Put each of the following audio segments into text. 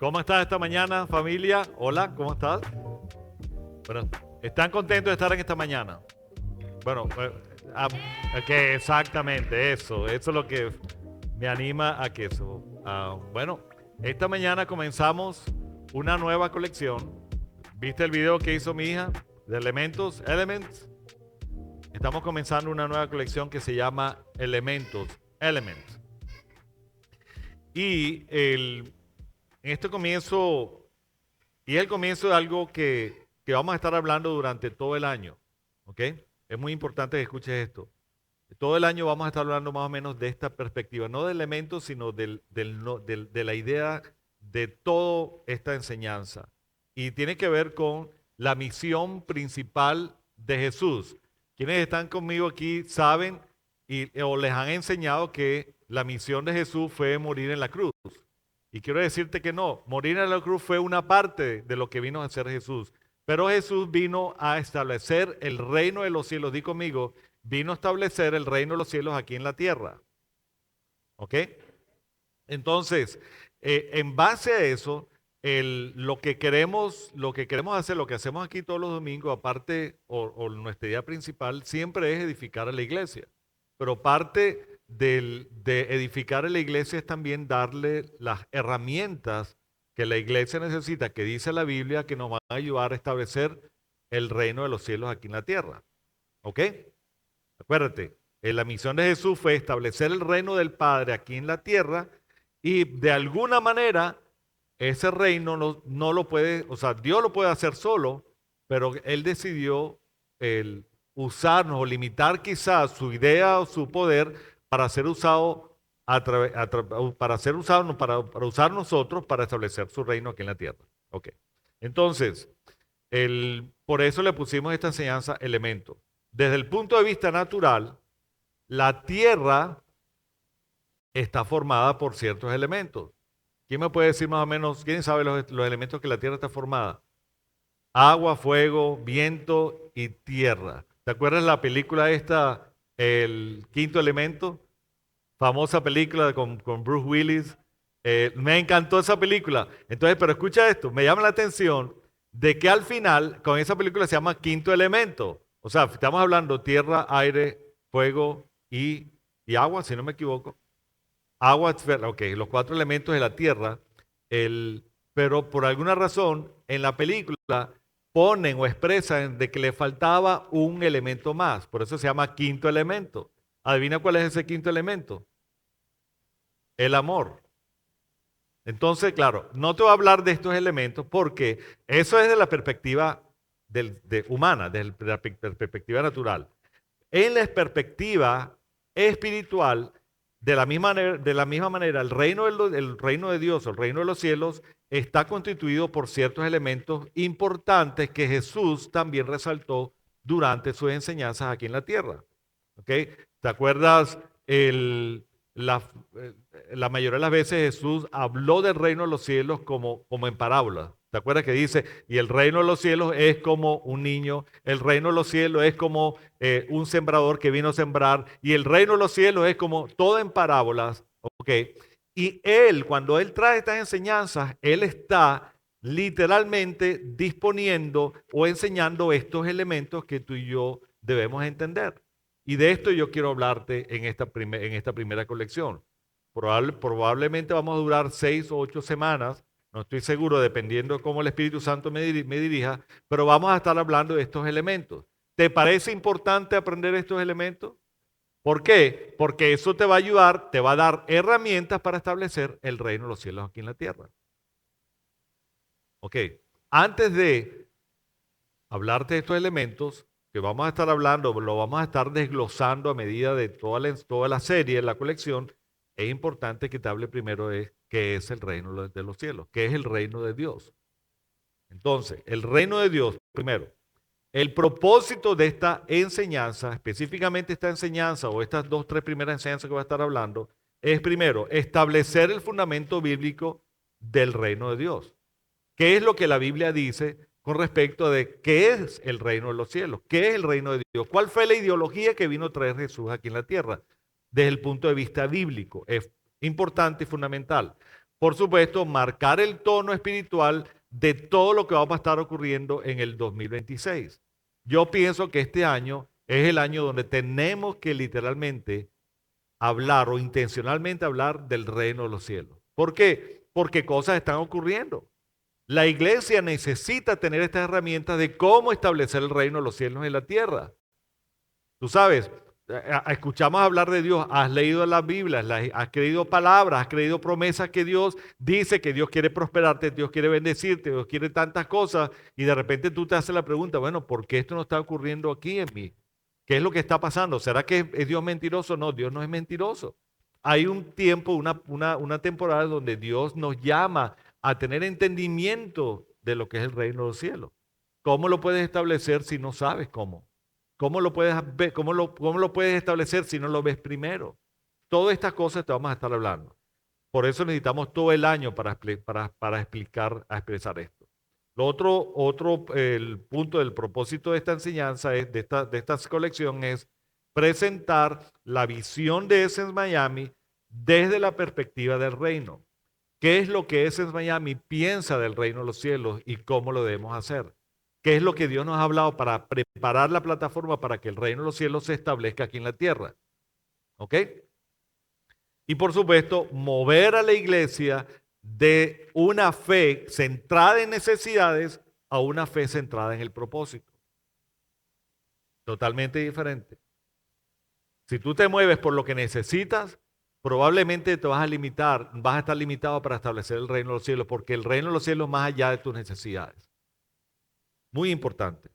¿Cómo estás esta mañana, familia? Hola, ¿cómo estás? Bueno, ¿están contentos de estar en esta mañana? Bueno, ah, que exactamente eso es lo que me anima a que eso. Bueno, esta mañana comenzamos una nueva colección. ¿Viste el video que hizo mi hija de Elementos? Elements. Estamos comenzando una nueva colección que se llama Elementos, Elements. Y en este comienzo, y es el comienzo de algo que vamos a estar hablando durante todo el año, ¿ok? Es muy importante que escuches esto. Todo el año vamos a estar hablando más o menos de esta perspectiva, no de elementos, sino de la idea de toda esta enseñanza. Y tiene que ver con la misión principal de Jesús. Quienes están conmigo aquí saben o les han enseñado que la misión de Jesús fue morir en la cruz. Y quiero decirte que no, morir en la cruz fue una parte de lo que vino a hacer Jesús. Pero Jesús vino a establecer el reino de los cielos. Di conmigo, vino a establecer el reino de los cielos aquí en la tierra. ¿Ok? Entonces, en base a eso, lo que queremos hacer, lo que hacemos aquí todos los domingos, aparte, o nuestra idea principal, siempre es edificar a la iglesia. Pero parte de edificar a la iglesia es también darle las herramientas que la iglesia necesita, que dice la Biblia, que nos van a ayudar a establecer el reino de los cielos aquí en la tierra. ¿Ok? Acuérdate, la misión de Jesús fue establecer el reino del Padre aquí en la tierra y de alguna manera ese reino no lo puede, o sea, Dios lo puede hacer solo, pero Él decidió usarnos o limitar quizás su idea o su poder para ser usado para usar nosotros para establecer su reino aquí en la tierra. Ok. Entonces, por eso le pusimos esta enseñanza elemento. Desde el punto de vista natural, la tierra está formada por ciertos elementos. ¿Quién me puede decir más o menos, quién sabe los elementos que la tierra está formada? Agua, fuego, viento y tierra. ¿Te acuerdas la película esta, El Quinto Elemento? Famosa película con Bruce Willis. Me encantó esa película. Entonces, pero escucha esto, me llama la atención de que al final, con esa película se llama Quinto Elemento. O sea, estamos hablando tierra, aire, fuego y agua, si no me equivoco. Agua, ok, los cuatro elementos de la tierra, pero por alguna razón en la película ponen o expresan de que le faltaba un elemento más, por eso se llama quinto elemento. ¿Adivina cuál es ese quinto elemento? El amor. Entonces, claro, no te voy a hablar de estos elementos porque eso es de la perspectiva humana, de la perspectiva natural. En la perspectiva espiritual, de la misma manera, el reino de Dios, el reino de los cielos, está constituido por ciertos elementos importantes que Jesús también resaltó durante sus enseñanzas aquí en la tierra. ¿Ok? ¿Te acuerdas? La, la mayoría de las veces Jesús habló del reino de los cielos como en parábola. ¿Te acuerdas que dice, y el reino de los cielos es como un niño, el reino de los cielos es como un sembrador que vino a sembrar, y el reino de los cielos es como todo en parábolas, ¿ok? Y cuando él trae estas enseñanzas, él está literalmente disponiendo o enseñando estos elementos que tú y yo debemos entender. Y de esto yo quiero hablarte en esta primera colección. Probablemente vamos a durar 6 o 8 semanas, no estoy seguro, dependiendo de cómo el Espíritu Santo me dirija, pero vamos a estar hablando de estos elementos. ¿Te parece importante aprender estos elementos? ¿Por qué? Porque eso te va a ayudar, te va a dar herramientas para establecer el reino de los cielos aquí en la tierra. Ok, antes de hablarte de estos elementos, que vamos a estar hablando, lo vamos a estar desglosando a medida de toda la serie, la colección, es importante que te hable primero de qué es el reino de los cielos, qué es el reino de Dios. Entonces, el reino de Dios, primero, el propósito de esta enseñanza, específicamente esta enseñanza o estas 2, 3 primeras enseñanzas que voy a estar hablando, es primero, establecer el fundamento bíblico del reino de Dios. ¿Qué es lo que la Biblia dice con respecto de qué es el reino de los cielos? ¿Qué es el reino de Dios? ¿Cuál fue la ideología que vino a traer Jesús aquí en la tierra? Desde el punto de vista bíblico, es importante y fundamental. por supuesto, marcar el tono espiritual de todo lo que va a estar ocurriendo en el 2026. Yo pienso que este año es el año donde tenemos que literalmente hablar o intencionalmente hablar del reino de los cielos. ¿Por qué? Porque cosas están ocurriendo. La iglesia necesita tener estas herramientas de cómo establecer el reino de los cielos en la tierra. Tú sabes, escuchamos hablar de Dios, has leído la Biblia, has creído palabras, has creído promesas que Dios dice que Dios quiere prosperarte, Dios quiere bendecirte, Dios quiere tantas cosas y de repente tú te haces la pregunta, bueno, ¿por qué esto no está ocurriendo aquí en mí? ¿Qué es lo que está pasando? ¿Será que es Dios mentiroso? No, Dios no es mentiroso. Hay un tiempo, una temporada donde Dios nos llama a tener entendimiento de lo que es el reino de los cielos. ¿Cómo lo puedes establecer si no sabes cómo? ¿Cómo lo puedes ver? ¿Cómo lo puedes establecer si no lo ves primero? Todas estas cosas te vamos a estar hablando. Por eso necesitamos todo el año para expresar esto. Lo otro el punto del propósito de esta enseñanza, de esta colección, es presentar la visión de Essence Miami desde la perspectiva del reino. ¿Qué es lo que Essence Miami piensa del reino de los cielos y cómo lo debemos hacer? ¿Qué es lo que Dios nos ha hablado para preparar la plataforma para que el reino de los cielos se establezca aquí en la tierra? ¿Ok? Y por supuesto, mover a la iglesia de una fe centrada en necesidades a una fe centrada en el propósito. Totalmente diferente. Si tú te mueves por lo que necesitas, probablemente te vas a estar limitado para establecer el reino de los cielos, porque el reino de los cielos es más allá de tus necesidades. Muy importante.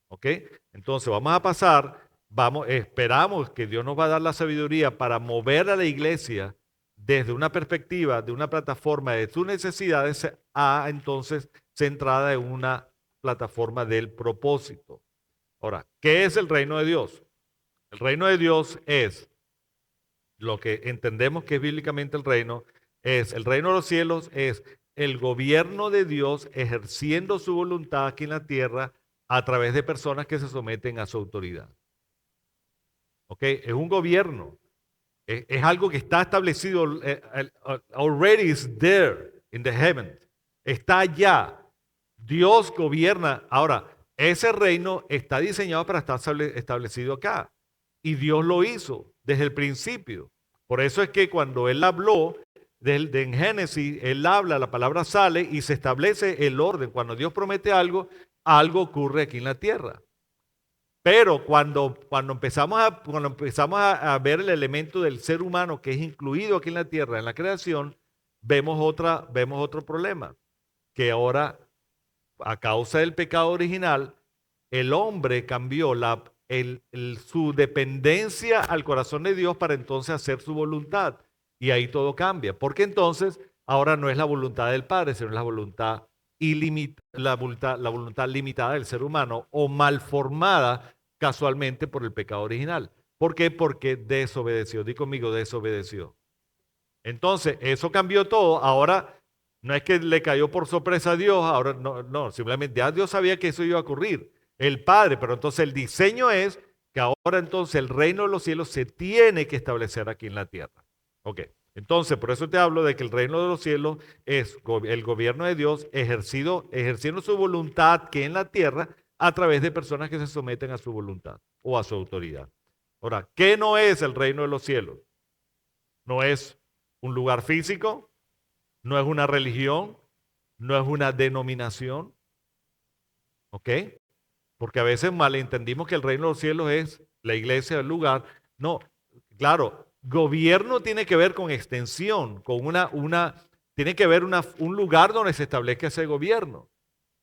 ¿Ok? Entonces vamos a pasar, esperamos que Dios nos va a dar la sabiduría para mover a la iglesia desde una perspectiva, de una plataforma de sus necesidades a entonces centrada en una plataforma del propósito. Ahora, ¿qué es el reino de Dios? El reino de Dios es lo que entendemos que es bíblicamente el reino de los cielos es el gobierno de Dios ejerciendo su voluntad aquí en la tierra a través de personas que se someten a su autoridad. ¿Ok? Es un gobierno. Es algo que está establecido, already is there in the heavens. Está allá. Dios gobierna. Ahora, ese reino está diseñado para estar establecido acá. Y Dios lo hizo desde el principio. Por eso es que cuando Él habló en Génesis, Él habla, la palabra sale y se establece el orden. Cuando Dios promete algo, algo ocurre aquí en la tierra. Pero cuando empezamos a ver el elemento del ser humano que es incluido aquí en la tierra, en la creación, vemos otro problema. Que ahora, a causa del pecado original, el hombre cambió su dependencia al corazón de Dios para entonces hacer su voluntad. Y ahí todo cambia. Porque entonces ahora no es la voluntad del Padre, sino la voluntad la voluntad limitada del ser humano o malformada casualmente por el pecado original. ¿Por qué? Porque desobedeció. Di conmigo, desobedeció. Entonces, eso cambió todo. Ahora, no es que le cayó por sorpresa a Dios, ahora no, simplemente ya Dios sabía que eso iba a ocurrir. El Padre, pero entonces el diseño es que ahora entonces el reino de los cielos se tiene que establecer aquí en la tierra. Ok. Entonces, por eso te hablo de que el reino de los cielos es el gobierno de Dios ejerciendo su voluntad que en la tierra a través de personas que se someten a su voluntad o a su autoridad. Ahora, ¿qué no es el reino de los cielos? No es un lugar físico, no es una religión, no es una denominación. ¿Ok? Porque a veces malentendimos que el reino de los cielos es la iglesia, el lugar. No, claro, gobierno tiene que ver con extensión, con tiene que ver un lugar donde se establezca ese gobierno.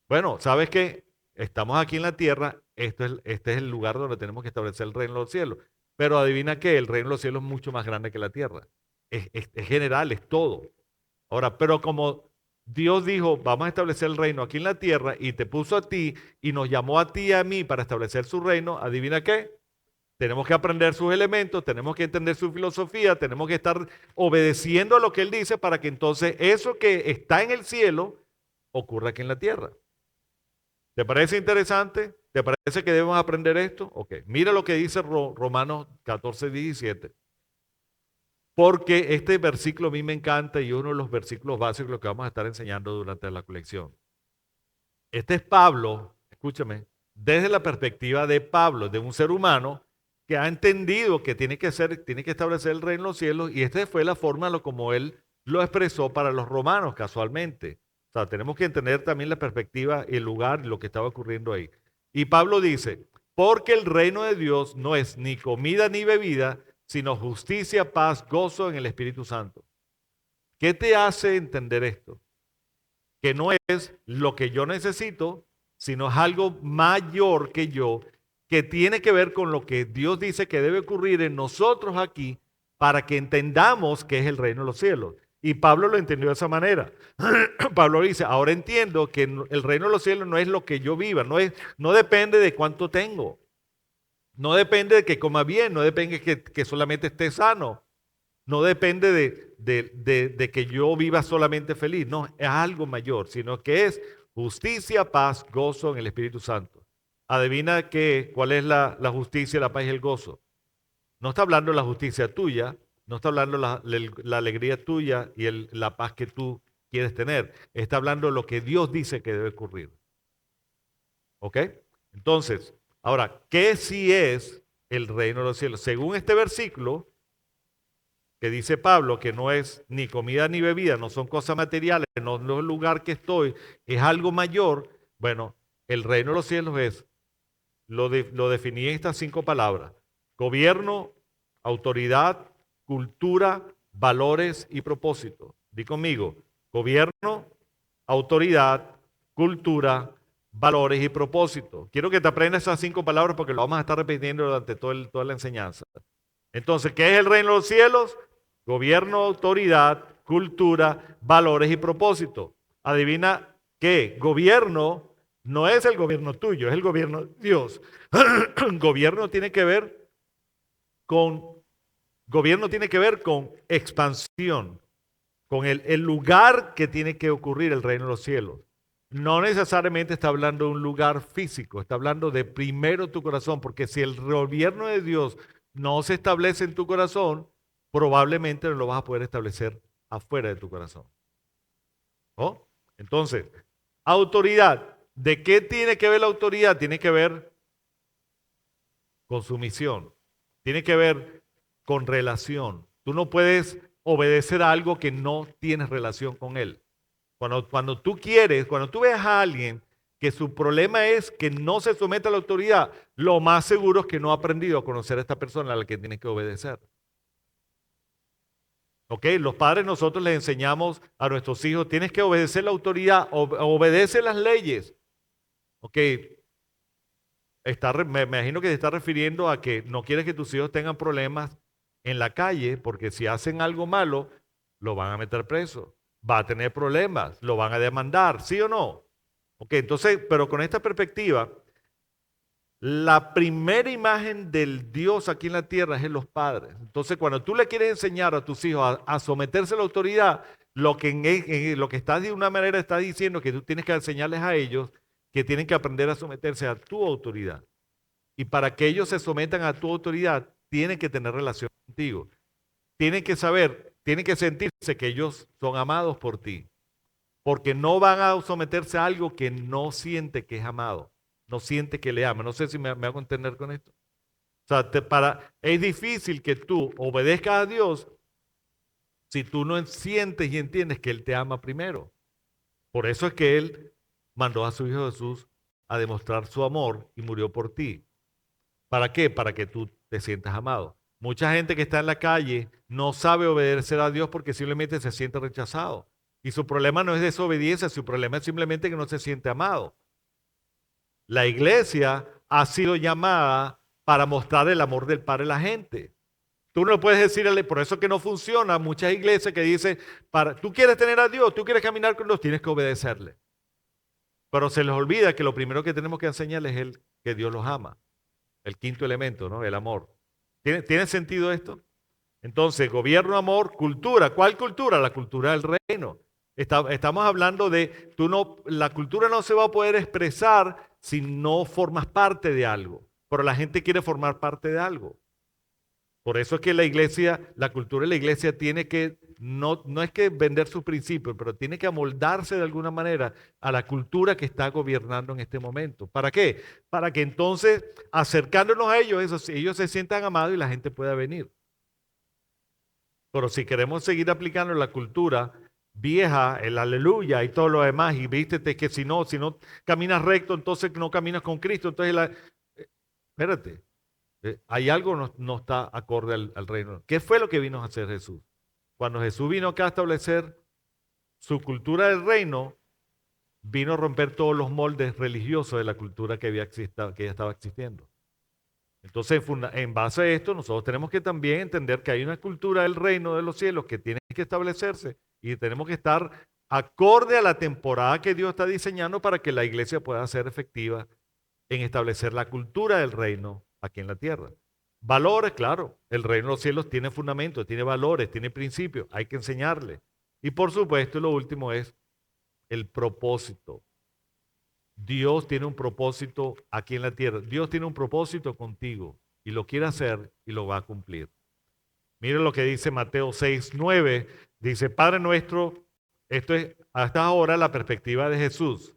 Bueno, ¿sabes qué? Estamos aquí en la tierra, este es el lugar donde tenemos que establecer el reino de los cielos. Pero adivina qué, el reino de los cielos es mucho más grande que la tierra. Es general, es todo. Ahora, pero como Dios dijo, vamos a establecer el reino aquí en la tierra y te puso a ti y nos llamó a ti y a mí para establecer su reino, adivina qué, tenemos que aprender sus elementos, tenemos que entender su filosofía, tenemos que estar obedeciendo a lo que Él dice para que entonces eso que está en el cielo ocurra aquí en la tierra. ¿Te parece interesante? ¿Te parece que debemos aprender esto? Ok, mira lo que dice Romanos 14, 17. porque este versículo a mí me encanta y es uno de los versículos básicos que vamos a estar enseñando durante la colección. Este es Pablo, escúchame, desde la perspectiva de Pablo, de un ser humano que ha entendido que tiene que establecer el reino de los cielos, y esta fue la forma como él lo expresó para los romanos casualmente. O sea, tenemos que entender también la perspectiva, el lugar y lo que estaba ocurriendo ahí. Y Pablo dice, porque el reino de Dios no es ni comida ni bebida, sino justicia, paz, gozo en el Espíritu Santo. ¿Qué te hace entender esto? Que no es lo que yo necesito, sino es algo mayor que yo, que tiene que ver con lo que Dios dice que debe ocurrir en nosotros aquí para que entendamos que es el reino de los cielos. Y Pablo lo entendió de esa manera. Pablo dice, ahora entiendo que el reino de los cielos no es lo que yo viva, no depende de cuánto tengo, no depende de que coma bien, no depende de que solamente esté sano, no depende de que yo viva solamente feliz, no, es algo mayor, sino que es justicia, paz, gozo en el Espíritu Santo. Adivina cuál es la justicia, la paz y el gozo. No está hablando de la justicia tuya, no está hablando de la alegría tuya y la paz que tú quieres tener. Está hablando de lo que Dios dice que debe ocurrir. ¿Ok? Entonces, ahora, ¿qué sí es el reino de los cielos? Según este versículo, que dice Pablo, que no es ni comida ni bebida, no son cosas materiales, no es el lugar que estoy, es algo mayor. Bueno, el reino de los cielos es, lo definí en estas 5 palabras: gobierno, autoridad, cultura, valores y propósito. Di conmigo, gobierno, autoridad, cultura, valores y propósito. Quiero que te aprendas esas 5 palabras porque lo vamos a estar repitiendo durante toda la enseñanza. Entonces, ¿qué es el reino de los cielos? Gobierno, autoridad, cultura, valores y propósito. Adivina qué, gobierno no es el gobierno tuyo, es el gobierno de Dios. Gobierno tiene que ver con expansión, con el lugar que tiene que ocurrir el reino de los cielos. No necesariamente está hablando de un lugar físico, está hablando de primero tu corazón, porque si el gobierno de Dios no se establece en tu corazón, probablemente no lo vas a poder establecer afuera de tu corazón. ¿Oh? Entonces, autoridad. ¿De qué tiene que ver la autoridad? Tiene que ver con sumisión. Tiene que ver con relación. Tú no puedes obedecer a algo que no tienes relación con él. Cuando tú ves a alguien que su problema es que no se somete a la autoridad, lo más seguro es que no ha aprendido a conocer a esta persona a la que tiene que obedecer. ¿Ok? Los padres nosotros les enseñamos a nuestros hijos, tienes que obedecer la autoridad, obedece las leyes. ¿Ok? Me imagino que se está refiriendo a que no quieres que tus hijos tengan problemas en la calle, porque si hacen algo malo, lo van a meter preso, va a tener problemas, lo van a demandar, ¿sí o no? Ok, entonces, pero con esta perspectiva, la primera imagen del Dios aquí en la tierra es en los padres. Entonces, cuando tú le quieres enseñar a tus hijos a someterse a la autoridad, lo que estás de una manera está diciendo que tú tienes que enseñarles a ellos que tienen que aprender a someterse a tu autoridad. Y para que ellos se sometan a tu autoridad, tienen que tener relación contigo. Tienen que saber, tienen que sentirse que ellos son amados por ti. Porque no van a someterse a algo que no siente que es amado, no siente que le ama. No sé si me hago entender con esto. O sea, es difícil que tú obedezcas a Dios si tú no sientes y entiendes que Él te ama primero. Por eso es que Él mandó a su Hijo Jesús a demostrar su amor y murió por ti. ¿Para qué? Para que tú te sientas amado. Mucha gente que está en la calle no sabe obedecer a Dios porque simplemente se siente rechazado. Y su problema no es desobediencia, su problema es simplemente que no se siente amado. La iglesia ha sido llamada para mostrar el amor del Padre a la gente. Tú no puedes decirle, por eso que no funciona. Muchas iglesias que dicen, tú quieres tener a Dios, tú quieres caminar con Dios, tienes que obedecerle. Pero se les olvida que lo primero que tenemos que enseñarles es que Dios los ama. El quinto elemento, ¿no? El amor. ¿Tiene sentido esto? Entonces, gobierno, amor, cultura. ¿Cuál cultura? La cultura del reino. Estamos hablando de, la cultura no se va a poder expresar si no formas parte de algo. Pero la gente quiere formar parte de algo. Por eso es que la iglesia, la cultura de la iglesia tiene que, no es que vender sus principios, pero tiene que amoldarse de alguna manera a la cultura que está gobernando en este momento. ¿Para qué? Para que entonces, acercándonos a ellos, ellos se sientan amados y la gente pueda venir. Pero si queremos seguir aplicando la cultura vieja, el aleluya y todo lo demás, y vístete que si no caminas recto, entonces no caminas con Cristo, entonces espérate. Hay algo no está acorde al reino. ¿Qué fue lo que vino a hacer Jesús? Cuando Jesús vino acá a establecer su cultura del reino, vino a romper todos los moldes religiosos de la cultura que ya estaba existiendo. Entonces, en base a esto, nosotros tenemos que también entender que hay una cultura del reino de los cielos que tiene que establecerse y tenemos que estar acorde a la temporada que Dios está diseñando para que la iglesia pueda ser efectiva en establecer la cultura del reino aquí en la tierra. Valores, claro, el reino de los cielos tiene fundamentos, tiene valores, tiene principios, hay que enseñarle. Y por supuesto, lo último es el propósito. Dios tiene un propósito aquí en la tierra. Dios tiene un propósito contigo y lo quiere hacer y lo va a cumplir. Miren lo que dice Mateo 6:9. Dice, Padre nuestro, esto es hasta ahora la perspectiva de Jesús.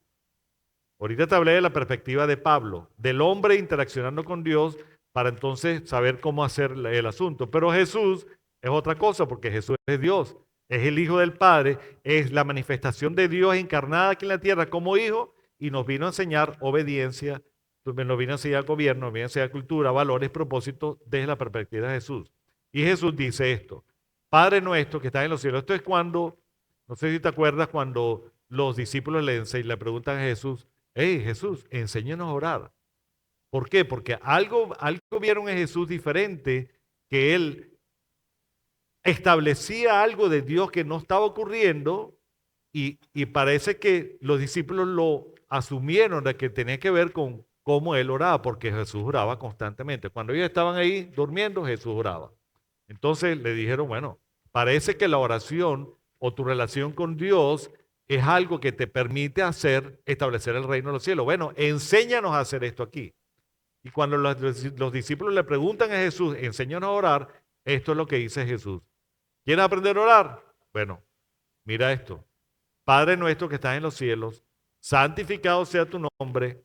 Ahorita te hablé de la perspectiva de Pablo, del hombre interaccionando con Dios para entonces saber cómo hacer el asunto. Pero Jesús es otra cosa porque Jesús es Dios, es el Hijo del Padre, es la manifestación de Dios encarnada aquí en la tierra como Hijo y nos vino a enseñar obediencia, nos vino a enseñar gobierno, nos vino a enseñar cultura, valores, propósitos desde la perspectiva de Jesús. Y Jesús dice esto, Padre nuestro que estás en los cielos. Esto es cuando, no sé si te acuerdas, cuando los discípulos le preguntan a Jesús, hey Jesús, enséñanos a orar. ¿Por qué? Porque algo vieron en Jesús diferente, que él establecía algo de Dios que no estaba ocurriendo y parece que los discípulos lo asumieron de que tenía que ver con cómo él oraba, porque Jesús oraba constantemente. Cuando ellos estaban ahí durmiendo, Jesús oraba. Entonces le dijeron, bueno, parece que la oración o tu relación con Dios es algo que te permite establecer el reino de los cielos. Bueno, enséñanos a hacer esto aquí. Y cuando los discípulos le preguntan a Jesús, enséñanos a orar, esto es lo que dice Jesús. ¿Quieres aprender a orar? Bueno, mira esto. Padre nuestro que estás en los cielos, santificado sea tu nombre.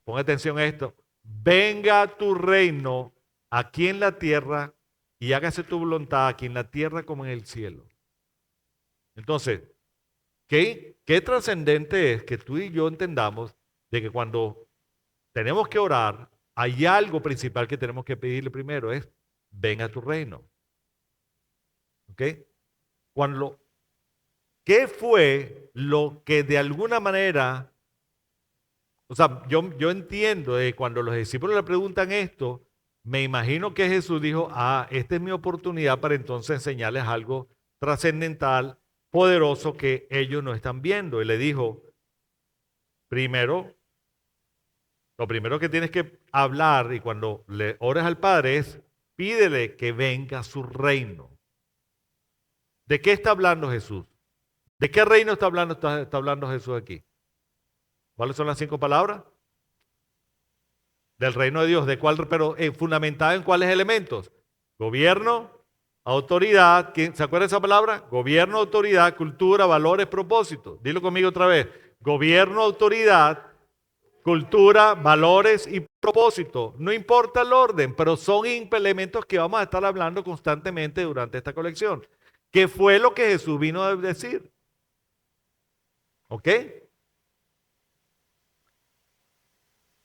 Pon atención a esto. Venga tu reino aquí en la tierra y hágase tu voluntad aquí en la tierra como en el cielo. Entonces, ¿qué trascendente es que tú y yo entendamos de que cuando tenemos que orar, hay algo principal que tenemos que pedirle primero, es venga tu reino. ¿Ok? ¿Qué fue lo que de alguna manera, o sea, yo entiendo de cuando los discípulos le preguntan esto, me imagino que Jesús dijo, esta es mi oportunidad para entonces enseñarles algo trascendental, poderoso que ellos no están viendo. Y le dijo, lo primero que tienes que hablar y cuando le ores al Padre es, pídele que venga su reino. ¿De qué está hablando Jesús? ¿De qué reino está hablando Jesús aquí? ¿Cuáles son las 5 palabras? Del reino de Dios. ¿De cuál? Pero fundamentada en cuáles elementos? Gobierno, autoridad. ¿Se acuerda de esa palabra? Gobierno, autoridad, cultura, valores, propósitos. Dilo conmigo otra vez. Gobierno, autoridad, cultura, valores y propósito. No importa el orden, pero son elementos que vamos a estar hablando constantemente durante esta colección. ¿Qué fue lo que Jesús vino a decir? ¿Ok?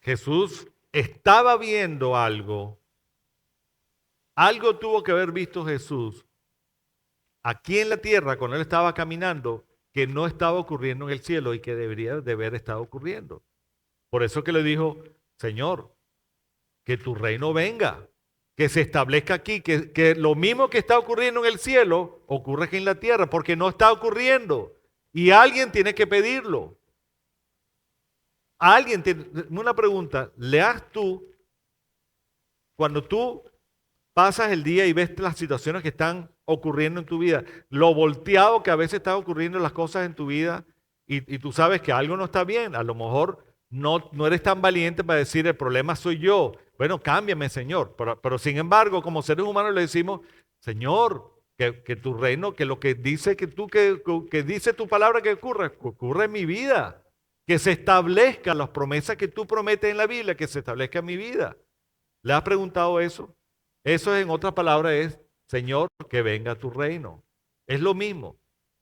Jesús estaba viendo algo. Algo tuvo que haber visto Jesús aquí en la tierra cuando él estaba caminando que no estaba ocurriendo en el cielo y que debería de haber estado ocurriendo. Por eso que le dijo, Señor, que tu reino venga, que se establezca aquí, que lo mismo que está ocurriendo en el cielo ocurra aquí en la tierra, porque no está ocurriendo. Y alguien tiene que pedirlo. Una pregunta, ¿leas tú, cuando tú pasas el día y ves las situaciones que están ocurriendo en tu vida, lo volteado que a veces están ocurriendo las cosas en tu vida y tú sabes que algo no está bien, a lo mejor no eres tan valiente para decir el problema soy yo. Bueno, cámbiame, Señor. Pero sin embargo, como seres humanos le decimos, Señor, que tu reino, que lo que dice que dice tu palabra que ocurra en mi vida. Que se establezcan las promesas que tú prometes en la Biblia, que se establezca en mi vida. ¿Le has preguntado eso? Eso en otras palabras es, Señor, que venga tu reino. Es lo mismo,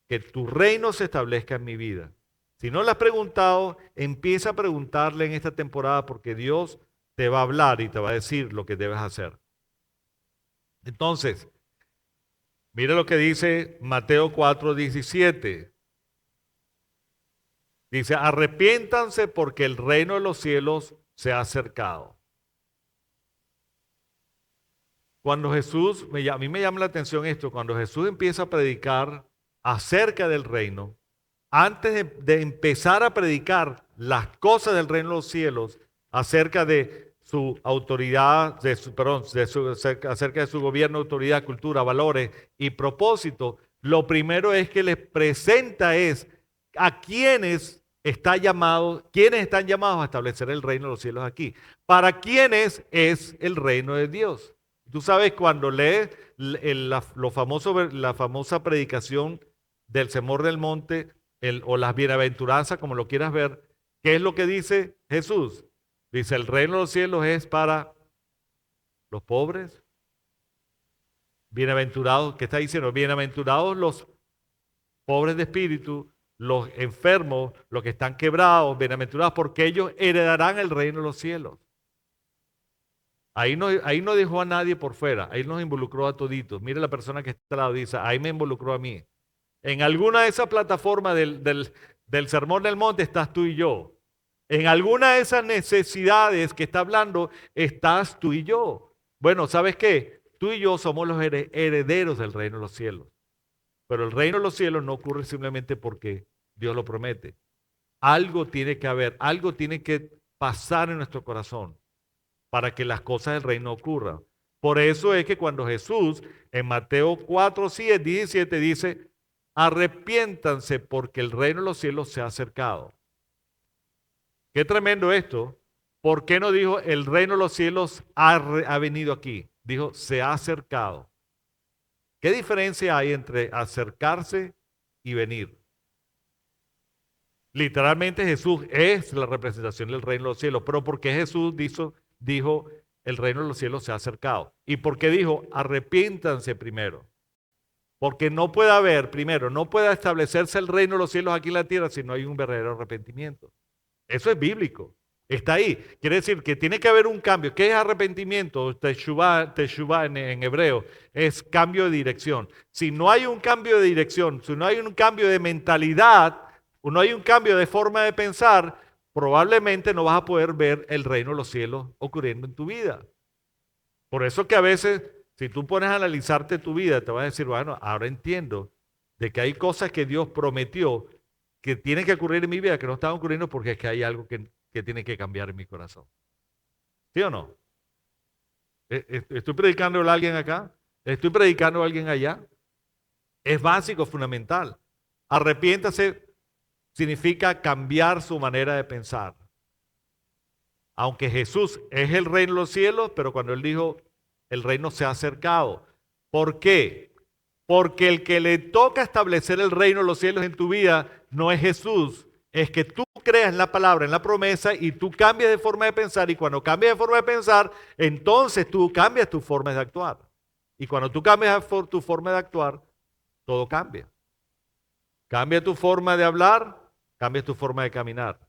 que tu reino se establezca en mi vida. Si no le has preguntado, empieza a preguntarle en esta temporada porque Dios te va a hablar y te va a decir lo que debes hacer. Entonces, mira lo que dice Mateo 4:17. Dice, arrepiéntanse porque el reino de los cielos se ha acercado. Cuando Jesús, a mí me llama la atención esto, cuando Jesús empieza a predicar acerca del reino, antes de empezar a predicar las cosas del reino de los cielos, acerca de su autoridad, acerca de su gobierno, autoridad, cultura, valores y propósito, lo primero es que les presenta es a quienes están llamados a establecer el reino de los cielos aquí. ¿Para quiénes es el reino de Dios? Tú sabes, cuando lees la famosa predicación del Sermón del Monte o las bienaventuranzas, como lo quieras ver, ¿qué es lo que dice Jesús? Dice, el reino de los cielos es para los pobres. Bienaventurados, ¿qué está diciendo? Bienaventurados los pobres de espíritu, los enfermos, los que están quebrados, bienaventurados, porque ellos heredarán el reino de los cielos. Ahí no dejó a nadie por fuera, ahí nos involucró a toditos. Mire la persona que está al lado, dice, ahí me involucró a mí. En alguna de esas plataformas del Sermón del Monte estás tú y yo. En alguna de esas necesidades que está hablando estás tú y yo. Bueno, ¿sabes qué? Tú y yo somos los herederos del reino de los cielos. Pero el reino de los cielos no ocurre simplemente porque Dios lo promete. Algo tiene que haber, algo tiene que pasar en nuestro corazón para que las cosas del reino ocurran. Por eso es que cuando Jesús en Mateo 4:17 dice, arrepiéntanse porque el reino de los cielos se ha acercado. Qué tremendo esto. ¿Por qué no dijo el reino de los cielos ha venido aquí? Dijo, se ha acercado. ¿Qué diferencia hay entre acercarse y venir? Literalmente Jesús es la representación del reino de los cielos, pero ¿por qué Jesús dijo el reino de los cielos se ha acercado? ¿Y por qué dijo arrepiéntanse primero? Porque no puede haber, primero, no puede establecerse el reino de los cielos aquí en la tierra si no hay un verdadero arrepentimiento. Eso es bíblico. Está ahí. Quiere decir que tiene que haber un cambio. ¿Qué es arrepentimiento? Teshuvah en hebreo es cambio de dirección. Si no hay un cambio de dirección, si no hay un cambio de mentalidad, o no hay un cambio de forma de pensar, probablemente no vas a poder ver el reino de los cielos ocurriendo en tu vida. Por eso que a veces, si tú pones a analizarte tu vida, te vas a decir, bueno, ahora entiendo de que hay cosas que Dios prometió que tienen que ocurrir en mi vida, que no están ocurriendo porque es que hay algo que tiene que cambiar en mi corazón. ¿Sí o no? ¿Estoy predicando a alguien acá? ¿Estoy predicando a alguien allá? Es básico, fundamental. Arrepiéntase significa cambiar su manera de pensar. Aunque Jesús es el reino de los cielos, pero cuando Él dijo, el reino se ha acercado. ¿Por qué? Porque el que le toca establecer el reino de los cielos en tu vida no es Jesús, es que tú creas en la palabra, en la promesa y tú cambias de forma de pensar y cuando cambias de forma de pensar, entonces tú cambias tu forma de actuar. Y cuando tú cambias tu forma de actuar, todo cambia. Cambia tu forma de hablar, cambia tu forma de caminar.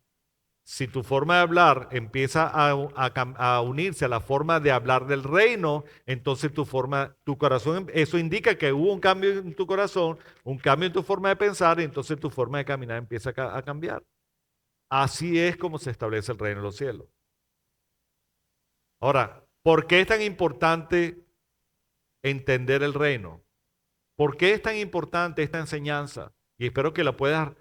Si tu forma de hablar empieza a unirse a la forma de hablar del reino, entonces tu corazón, eso indica que hubo un cambio en tu corazón, un cambio en tu forma de pensar, y entonces tu forma de caminar empieza a cambiar. Así es como se establece el reino de los cielos. Ahora, ¿por qué es tan importante entender el reino? ¿Por qué es tan importante esta enseñanza? Y espero que la puedas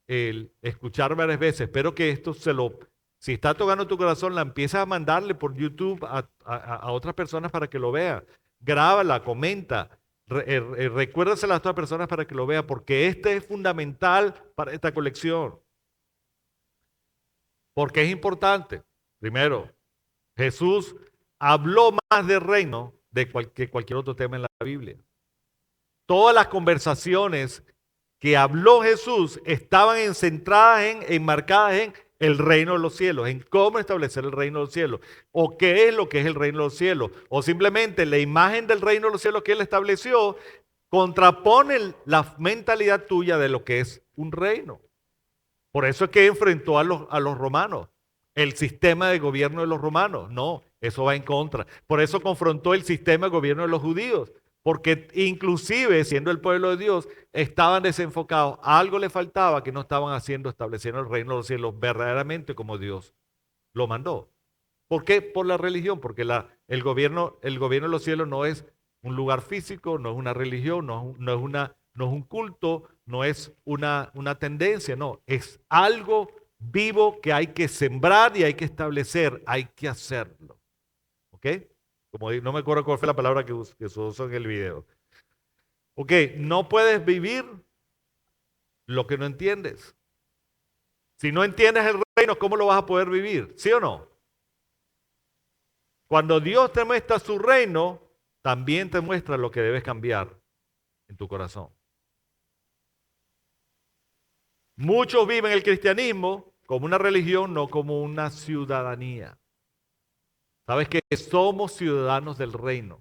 escuchar varias veces. Espero que esto si está tocando tu corazón, la empieces a mandarle por YouTube a otras personas para que lo vean. Grábala, comenta, recuérdasela a otras personas para que lo vean, porque este es fundamental para esta colección. ¿Por qué es importante? Primero, Jesús habló más de reino que cualquier otro tema en la Biblia. Todas las conversaciones que habló Jesús estaban enmarcadas en el reino de los cielos, en cómo establecer el reino de los cielos, o qué es lo que es el reino de los cielos, o simplemente la imagen del reino de los cielos que él estableció contrapone la mentalidad tuya de lo que es un reino. Por eso es que enfrentó a los romanos, el sistema de gobierno de los romanos. No, eso va en contra. Por eso confrontó el sistema de gobierno de los judíos, porque inclusive siendo el pueblo de Dios, estaban desenfocados. Algo le faltaba que no estaban haciendo, estableciendo el reino de los cielos verdaderamente como Dios lo mandó. ¿Por qué? Por la religión, porque el gobierno de los cielos no es un lugar físico, no es una religión, no es un culto, no es una tendencia, no, es algo vivo que hay que sembrar y hay que establecer, hay que hacerlo. ¿Ok? Como no me acuerdo cuál fue la palabra que se usó en el video. Ok, no puedes vivir lo que no entiendes. Si no entiendes el reino, ¿cómo lo vas a poder vivir? ¿Sí o no? Cuando Dios te muestra su reino, también te muestra lo que debes cambiar en tu corazón. Muchos viven el cristianismo como una religión, no como una ciudadanía. ¿Sabes qué? Somos ciudadanos del reino.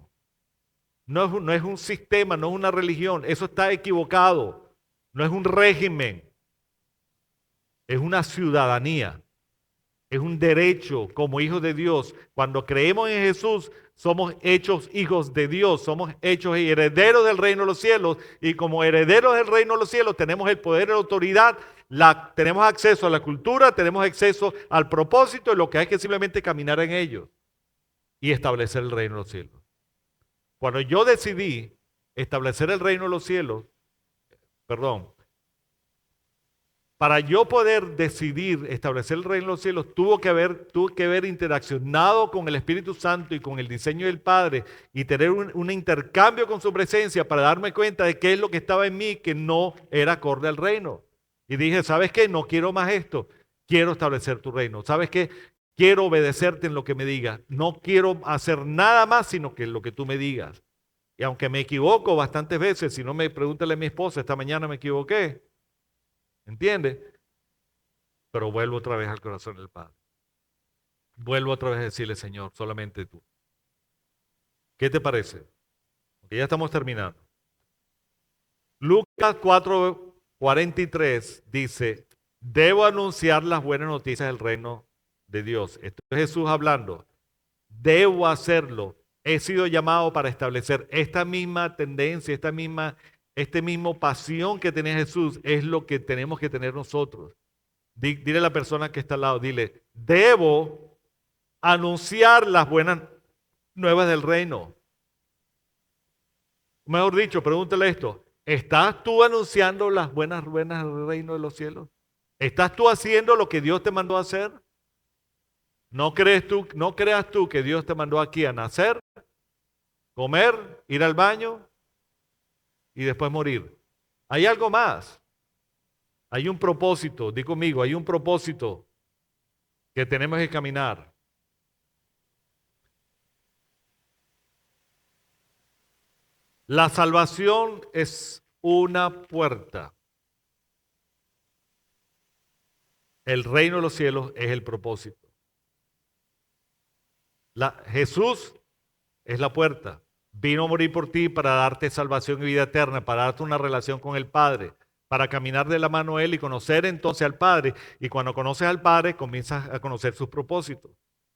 No es un sistema, no es una religión. Eso está equivocado. No es un régimen. Es una ciudadanía. Es un derecho como hijos de Dios. Cuando creemos en Jesús, somos hechos hijos de Dios. Somos hechos herederos del reino de los cielos. Y como herederos del reino de los cielos, tenemos el poder y la autoridad. Tenemos acceso a la cultura, tenemos acceso al propósito. Y lo que hay que simplemente caminar en ellos y establecer el reino de los cielos. Cuando yo decidí establecer el reino de los cielos, para yo poder decidir establecer el reino de los cielos, tuve que haber interaccionado con el Espíritu Santo y con el diseño del Padre y tener un intercambio con su presencia para darme cuenta de qué es lo que estaba en mí que no era acorde al reino. Y dije, ¿sabes qué? No quiero más esto. Quiero establecer tu reino. ¿Sabes qué? Quiero obedecerte en lo que me digas. No quiero hacer nada más sino que lo que tú me digas. Y aunque me equivoco bastantes veces, si no me pregúntale a mi esposa, esta mañana me equivoqué. ¿Entiendes? Pero vuelvo otra vez al corazón del Padre. Vuelvo otra vez a decirle, Señor, solamente tú. ¿Qué te parece? Porque ya estamos terminando. Lucas 4:43 dice, debo anunciar las buenas noticias del reino de Dios. Esto es Jesús hablando. Debo hacerlo. He sido llamado para establecer esta misma tendencia, este mismo pasión que tenía Jesús, es lo que tenemos que tener nosotros. Dile a la persona que está al lado, dile, debo anunciar las buenas nuevas del reino. Mejor dicho, pregúntale esto, ¿estás tú anunciando las buenas del reino de los cielos? ¿Estás tú haciendo lo que Dios te mandó a hacer? No creas tú que Dios te mandó aquí a nacer, comer, ir al baño y después morir. Hay algo más. Hay un propósito, di conmigo, hay un propósito que tenemos que caminar. La salvación es una puerta. El reino de los cielos es el propósito. Jesús es la puerta. Vino a morir por ti para darte salvación y vida eterna, para darte una relación con el Padre, para caminar de la mano a Él y conocer entonces al Padre. Y cuando conoces al Padre, comienzas a conocer sus propósitos.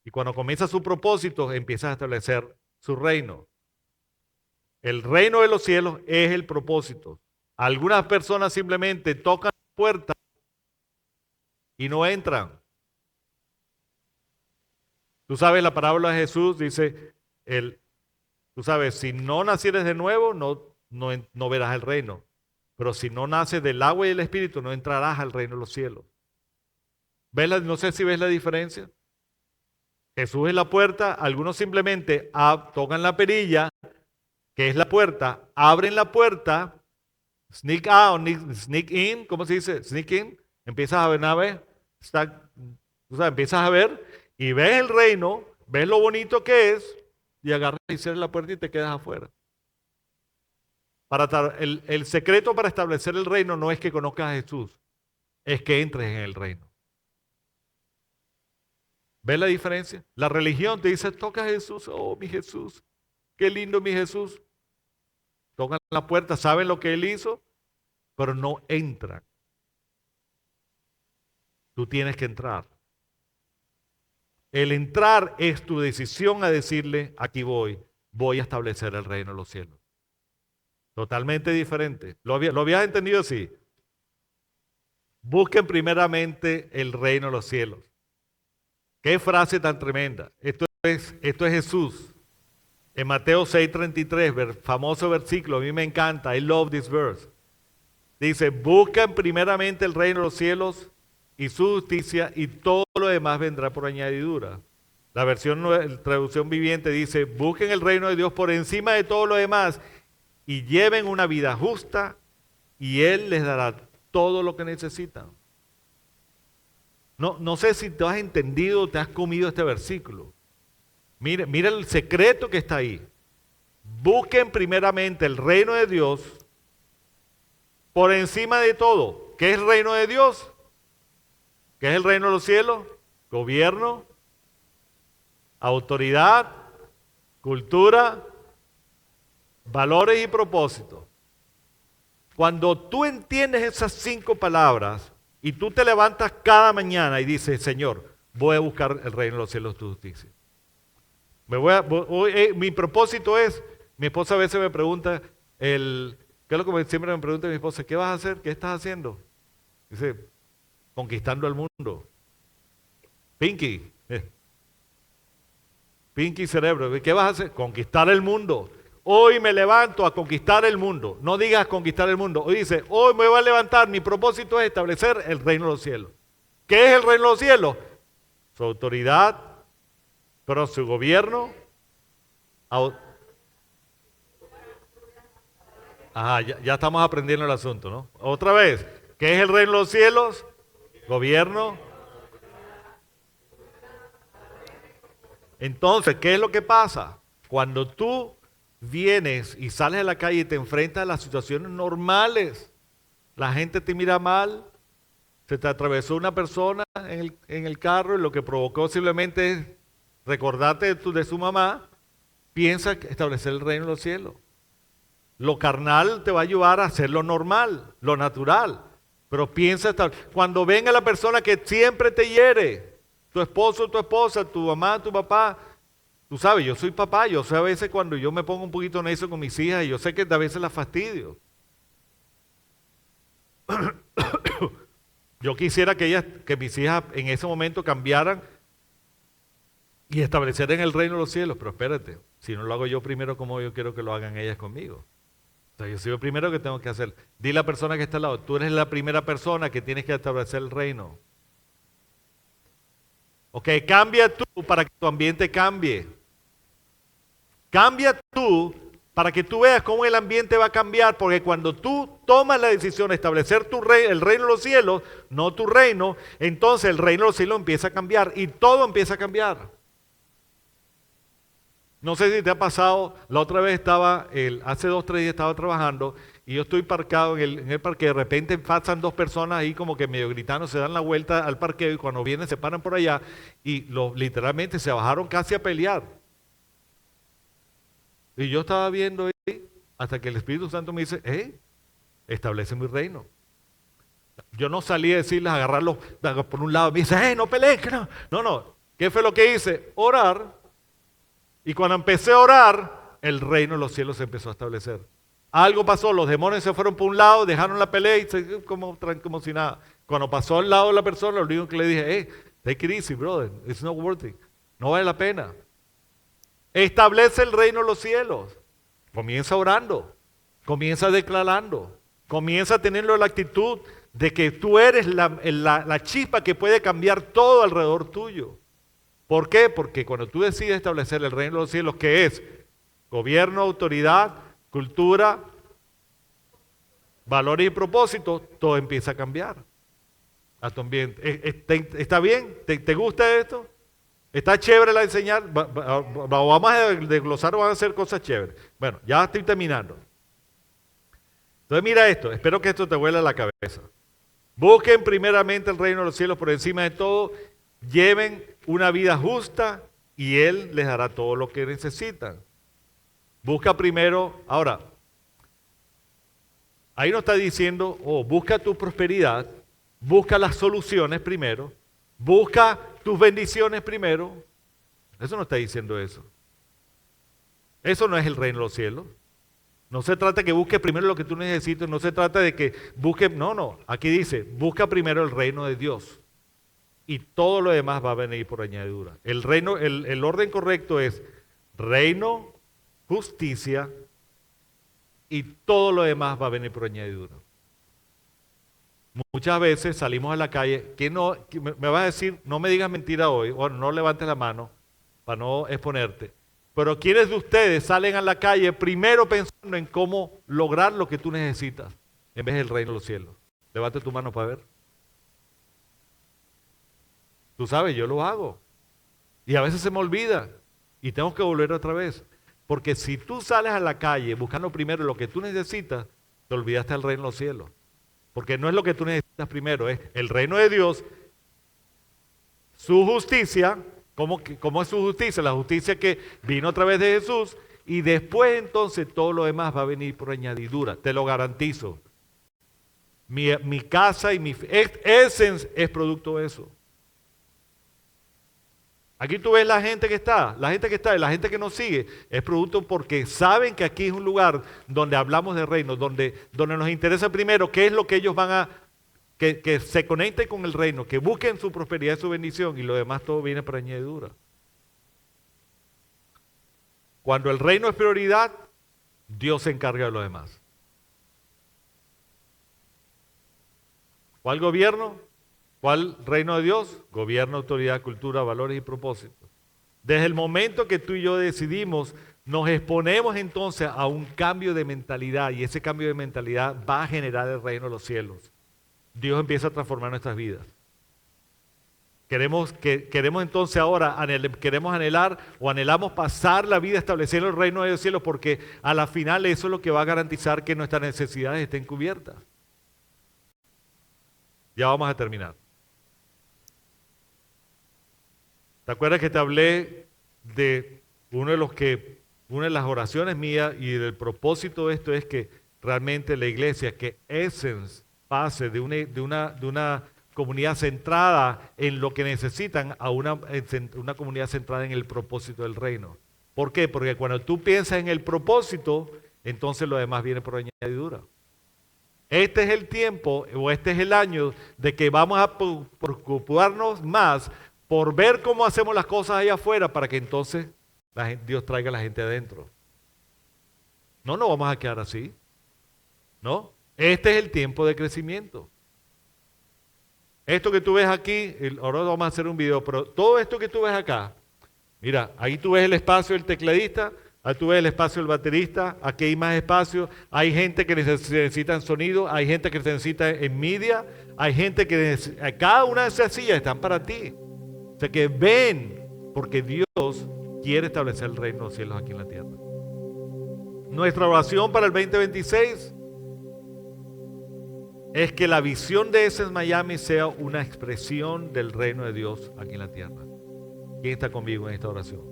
Y cuando comienzas sus propósitos, empiezas a establecer su reino. El reino de los cielos es el propósito. Algunas personas simplemente tocan la puerta y no entran. Tú sabes, la parábola de Jesús dice, tú sabes, si no nacieres de nuevo, no verás el reino. Pero si no naces del agua y del espíritu, no entrarás al reino de los cielos. No sé si ves la diferencia. Jesús es la puerta, algunos simplemente tocan la perilla, que es la puerta, abren la puerta, sneak out, sneak in, ¿cómo se dice? Sneak in, empiezas a ver, empiezas a ver y ves el reino, ves lo bonito que es, y agarras y cierras la puerta y te quedas afuera. El secreto para establecer el reino no es que conozcas a Jesús, es que entres en el reino. ¿Ves la diferencia? La religión te dice, toca a Jesús, oh mi Jesús, qué lindo mi Jesús. Tocan la puerta, saben lo que Él hizo, pero no entran. Tú tienes que entrar. El entrar es tu decisión a decirle, aquí voy a establecer el reino de los cielos. Totalmente diferente. ¿Lo habías entendido así? Busquen primeramente el reino de los cielos. Qué frase tan tremenda. Esto es Jesús. En Mateo 6:33, famoso versículo, a mí me encanta, I love this verse. Dice, busquen primeramente el reino de los cielos y su justicia y todo lo demás vendrá por añadidura. La traducción viviente dice, busquen el reino de Dios por encima de todo lo demás y lleven una vida justa y Él les dará todo lo que necesitan. No sé si te has entendido, te has comido este versículo. Mira el secreto que está ahí. Busquen primeramente el reino de Dios por encima de todo. ¿Qué es el reino de Dios? ¿Qué es el reino de los cielos? Gobierno, autoridad, cultura, valores y propósitos. Cuando tú entiendes esas 5 palabras y tú te levantas cada mañana y dices, Señor, voy a buscar el reino de los cielos, tu justicia. Mi propósito es, mi esposa a veces me pregunta, ¿qué es lo que siempre me pregunta mi esposa? ¿Qué vas a hacer? ¿Qué estás haciendo? Dice, conquistando el mundo. Pinky cerebro, ¿qué vas a hacer? Conquistar el mundo. Hoy me levanto a conquistar el mundo. No digas conquistar el mundo. Hoy dice, hoy me voy a levantar, mi propósito es establecer el reino de los cielos. ¿Qué es el reino de los cielos? Su autoridad, pero su gobierno. Ya estamos aprendiendo el asunto, ¿no? Otra vez, ¿qué es el reino de los cielos? Gobierno. Entonces, ¿qué es lo que pasa? Cuando tú vienes y sales a la calle y te enfrentas a las situaciones normales, la gente te mira mal, se te atravesó una persona en el carro y lo que provocó simplemente es recordarte de su mamá, piensa establecer el reino de los cielos. Lo carnal te va a ayudar a hacer lo normal, lo natural, pero piensa, cuando venga la persona que siempre te hiere, tu esposo, tu esposa, tu mamá, tu papá. Tú sabes, yo soy papá, yo sé a veces cuando yo me pongo un poquito necio con mis hijas y yo sé que a veces las fastidio. Yo quisiera que mis hijas en ese momento cambiaran y establecieran el reino de los cielos, pero espérate, si no lo hago yo primero, ¿cómo yo quiero que lo hagan ellas conmigo? O sea, yo soy el primero que tengo que hacer. Dile a la persona que está al lado, tú eres la primera persona que tienes que establecer el reino. Ok, cambia tú para que tu ambiente cambie. Cambia tú para que tú veas cómo el ambiente va a cambiar, porque cuando tú tomas la decisión de establecer el reino de los cielos, no tu reino, entonces el reino de los cielos empieza a cambiar y todo empieza a cambiar. No sé si te ha pasado, la otra vez hace 2 o 3 días estaba trabajando y yo estoy parquado en el parque, de repente pasan 2 personas ahí como que medio gritando, se dan la vuelta al parqueo y cuando vienen se paran por allá y literalmente se bajaron casi a pelear. Y yo estaba viendo ahí hasta que el Espíritu Santo me dice, establece mi reino. Yo no salí a decirles, agarrarlos por un lado, me dice, no peleen, que no. No. ¿Qué fue lo que hice? Orar. Y cuando empecé a orar, el reino de los cielos se empezó a establecer. Algo pasó, los demonios se fueron por un lado, dejaron la pelea y como si nada. Cuando pasó al lado de la persona, lo único que le dije, take it easy, brother, it's not worth it. No vale la pena. Establece el reino de los cielos. Comienza orando, comienza declarando, comienza teniendo la actitud de que tú eres la chispa que puede cambiar todo alrededor tuyo. ¿Por qué? Porque cuando tú decides establecer el reino de los cielos, que es gobierno, autoridad, cultura, valores y propósitos, todo empieza a cambiar a tu ambiente. ¿Está bien? ¿Te gusta esto? Está chévere la enseñar, vamos a desglosar, van a hacer cosas chéveres. Bueno, ya estoy terminando. Entonces mira esto, espero que esto te vuele la cabeza. Busquen primeramente el reino de los cielos por encima de todo, lleven una vida justa y Él les dará todo lo que necesitan. Busca primero, ahora, ahí no está diciendo, busca tu prosperidad, busca las soluciones primero, busca tus bendiciones primero. Eso no está diciendo eso. Eso no es el reino de los cielos. No se trata de que busques primero lo que tú necesites, no se trata de que busques, no, aquí dice, busca primero el reino de Dios y todo lo demás va a venir por añadidura. El reino, el orden correcto es reino, justicia y todo lo demás va a venir por añadidura. Muchas veces salimos a la calle, me vas a decir, no me digas mentira hoy, bueno, no levantes la mano para no exponerte. Pero ¿quiénes de ustedes salen a la calle primero pensando en cómo lograr lo que tú necesitas en vez del reino de los cielos? Levante tu mano para ver. Tú sabes, yo lo hago. Y a veces se me olvida y tengo que volver otra vez. Porque si tú sales a la calle buscando primero lo que tú necesitas, te olvidaste del reino de los cielos. Porque no es lo que tú necesitas primero, es el reino de Dios, su justicia. ¿Cómo es su justicia? La justicia que vino a través de Jesús y después entonces todo lo demás va a venir por añadidura, te lo garantizo. Mi casa y mi Essence es producto de eso. Aquí tú ves la gente que está y la gente que nos sigue, es producto porque saben que aquí es un lugar donde hablamos de reino, donde nos interesa primero qué es lo que ellos van a que se conecten con el reino, que busquen su prosperidad y su bendición y lo demás todo viene por añadidura. Cuando el reino es prioridad, Dios se encarga de lo demás. ¿Cuál gobierno? ¿Cuál reino de Dios? Gobierno, autoridad, cultura, valores y propósitos. Desde el momento que tú y yo decidimos, nos exponemos entonces a un cambio de mentalidad y ese cambio de mentalidad va a generar el reino de los cielos. Dios empieza a transformar nuestras vidas. Queremos entonces ahora, queremos anhelar o anhelamos pasar la vida estableciendo el reino de los cielos porque a la final eso es lo que va a garantizar que nuestras necesidades estén cubiertas. Ya vamos a terminar. ¿Te acuerdas que te hablé de una de las oraciones mías y del propósito de esto es que realmente la iglesia, que Essence, pase de una comunidad centrada en lo que necesitan a una comunidad centrada en el propósito del reino? ¿Por qué? Porque cuando tú piensas en el propósito, entonces lo demás viene por añadidura. Este es el tiempo o este es el año de que vamos a preocuparnos más por ver cómo hacemos las cosas allá afuera para que entonces Dios traiga a la gente adentro. No nos vamos a quedar así. ¿No? Este es el tiempo de crecimiento. Esto que tú ves aquí, ahora vamos a hacer un video, pero todo esto que tú ves acá, mira, ahí tú ves el espacio del tecladista, ahí tú ves el espacio del baterista, aquí hay más espacio, hay gente que necesita sonido, hay gente que necesita en media, hay gente que cada una de esas sillas están para ti. O sea que ven, porque Dios quiere establecer el reino de los cielos aquí en la tierra. Nuestra oración para el 2026 es que la visión de Essence Miami sea una expresión del reino de Dios aquí en la tierra. ¿Quién está conmigo en esta oración?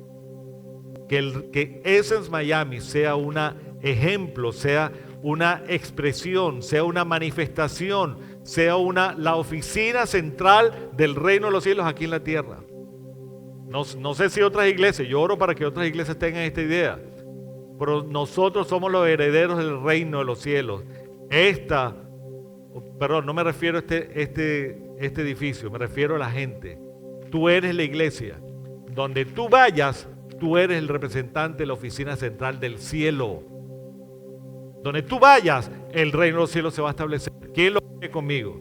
Que Essence Miami sea un ejemplo, sea una expresión, sea una manifestación, sea la oficina central del reino de los cielos aquí en la tierra. No sé si otras iglesias, yo oro para que otras iglesias tengan esta idea, pero nosotros somos los herederos del reino de los cielos. No me refiero a este edificio, me refiero a la gente. Tú eres la iglesia. Donde tú vayas, tú eres el representante de la oficina central del cielo. Donde tú vayas, el reino de los cielos se va a establecer. ¿Quién lo ve conmigo?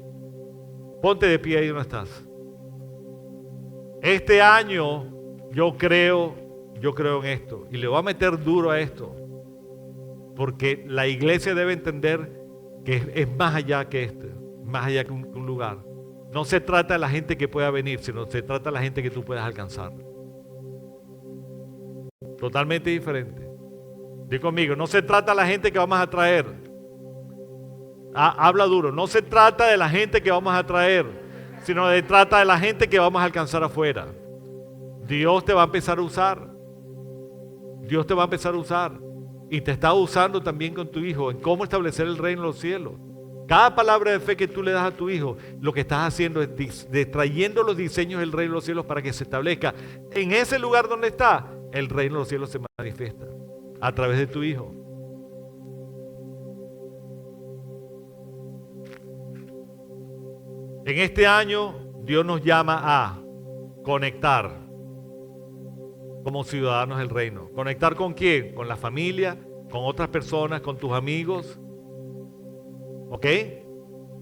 Ponte de pie ahí donde estás. Este año yo creo en esto y le voy a meter duro a esto. Porque la iglesia debe entender que es más allá que más allá que un lugar. No se trata de la gente que pueda venir, sino se trata de la gente que tú puedas alcanzar. Totalmente diferente. Di conmigo, no se trata de la gente que vamos a traer. Habla duro, no se trata de la gente que vamos a traer, sino se trata de la gente que vamos a alcanzar afuera. Dios te va a empezar a usar. Dios te va a empezar a usar. Y te está usando también con tu hijo en cómo establecer el reino de los cielos. Cada palabra de fe que tú le das a tu hijo, lo que estás haciendo es trayendo los diseños del reino de los cielos para que se establezca en ese lugar donde está. El reino de los cielos se manifiesta a través de tu hijo. En este año, Dios nos llama a conectar como ciudadanos del reino. ¿Conectar con quién? Con la familia, con otras personas, con tus amigos. ¿Ok?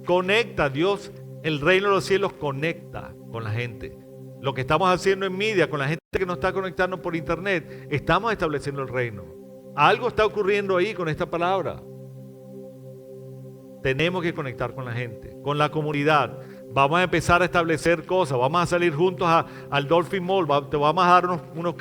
Conecta, Dios, el reino de los cielos conecta con la gente. Lo que estamos haciendo en media, con la gente que nos está conectando por internet, estamos estableciendo el reino. Algo está ocurriendo ahí con esta palabra. Tenemos que conectar con la gente, con la comunidad. Vamos a empezar a establecer cosas. Vamos a salir juntos al Dolphin Mall. Te vamos a dar unos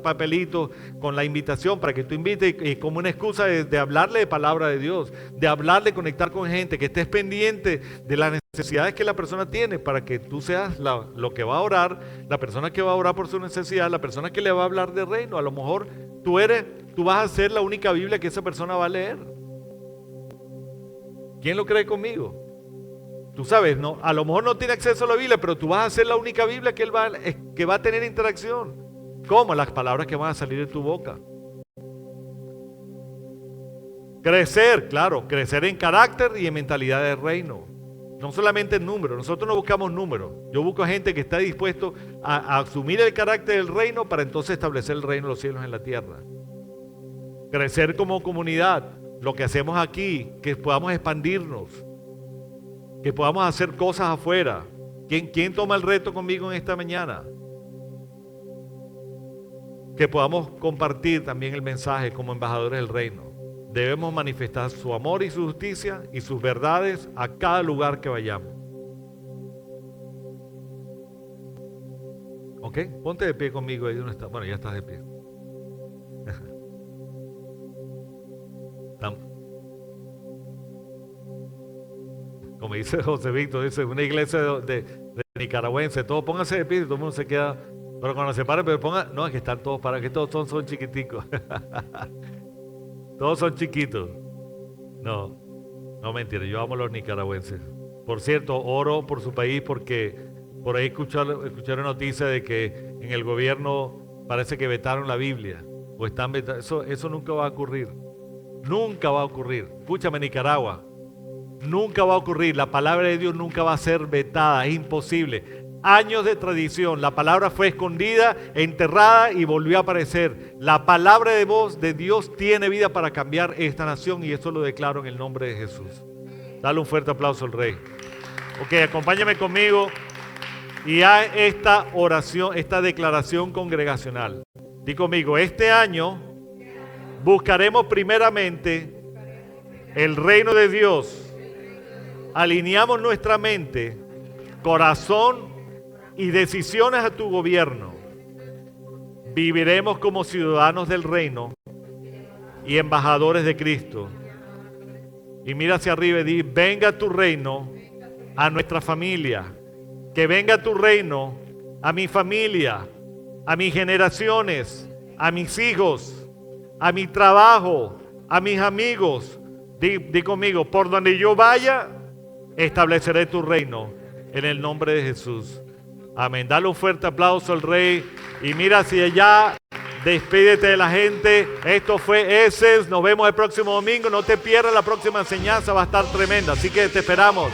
papelitos con la invitación para que tú invites y como una excusa de hablarle de palabra de Dios, de hablarle, conectar con gente, que estés pendiente de las necesidades que la persona tiene para que tú seas lo que va a orar, la persona que va a orar por su necesidad, la persona que le va a hablar de reino. A lo mejor tú vas a ser la única Biblia que esa persona va a leer. ¿Quién lo cree conmigo? Tú sabes, no, a lo mejor no tiene acceso a la Biblia, pero tú vas a ser la única Biblia que va a tener interacción. ¿Cómo? Las palabras que van a salir de tu boca. Crecer, claro, crecer en carácter y en mentalidad de reino. No solamente en números, nosotros no buscamos números. Yo busco gente que está dispuesto a asumir el carácter del reino para entonces establecer el reino de los cielos en la tierra. Crecer como comunidad, lo que hacemos aquí, que podamos expandirnos, que podamos hacer cosas afuera. ¿Quién toma el reto conmigo en esta mañana? Que podamos compartir también el mensaje como embajadores del reino. Debemos manifestar su amor y su justicia y sus verdades a cada lugar que vayamos. ¿Ok? Ponte de pie conmigo ahí donde está. Bueno, ya estás de pie. Como dice José Víctor, dice una iglesia de nicaragüense, todos pónganse de pie y todo el mundo se queda. Pero cuando se paren, pero pongan, no, es que están todos para que todos son chiquiticos. Todos son chiquitos. No mentira, yo amo a los nicaragüenses. Por cierto, oro por su país porque por ahí escucharon noticia de que en el gobierno parece que vetaron la Biblia. O están vetando. Eso nunca va a ocurrir. Nunca va a ocurrir. Escúchame, Nicaragua. Nunca va a ocurrir. La palabra de Dios nunca va a ser vetada. Es imposible. Años de tradición. La palabra fue escondida, enterrada y volvió a aparecer. La palabra de voz de Dios tiene vida para cambiar esta nación y esto lo declaro en el nombre de Jesús. Dale un fuerte aplauso al Rey. Ok, acompáñame conmigo y a esta oración, esta declaración congregacional. Di conmigo, este año buscaremos primeramente el reino de Dios. Alineamos nuestra mente, corazón y decisiones a tu gobierno. Viviremos como ciudadanos del reino y embajadores de Cristo. Y mira hacia arriba y di, venga tu reino a nuestra familia. Que venga tu reino a mi familia, a mis generaciones, a mis hijos, a mi trabajo, a mis amigos. Di conmigo, por donde yo vaya, estableceré tu reino en el nombre de Jesús. Amén. Dale un fuerte aplauso al Rey y mira hacia allá, despídete de la gente. Esto fue Essence. Nos vemos el próximo domingo. No te pierdas la próxima enseñanza, va a estar tremenda. Así que te esperamos.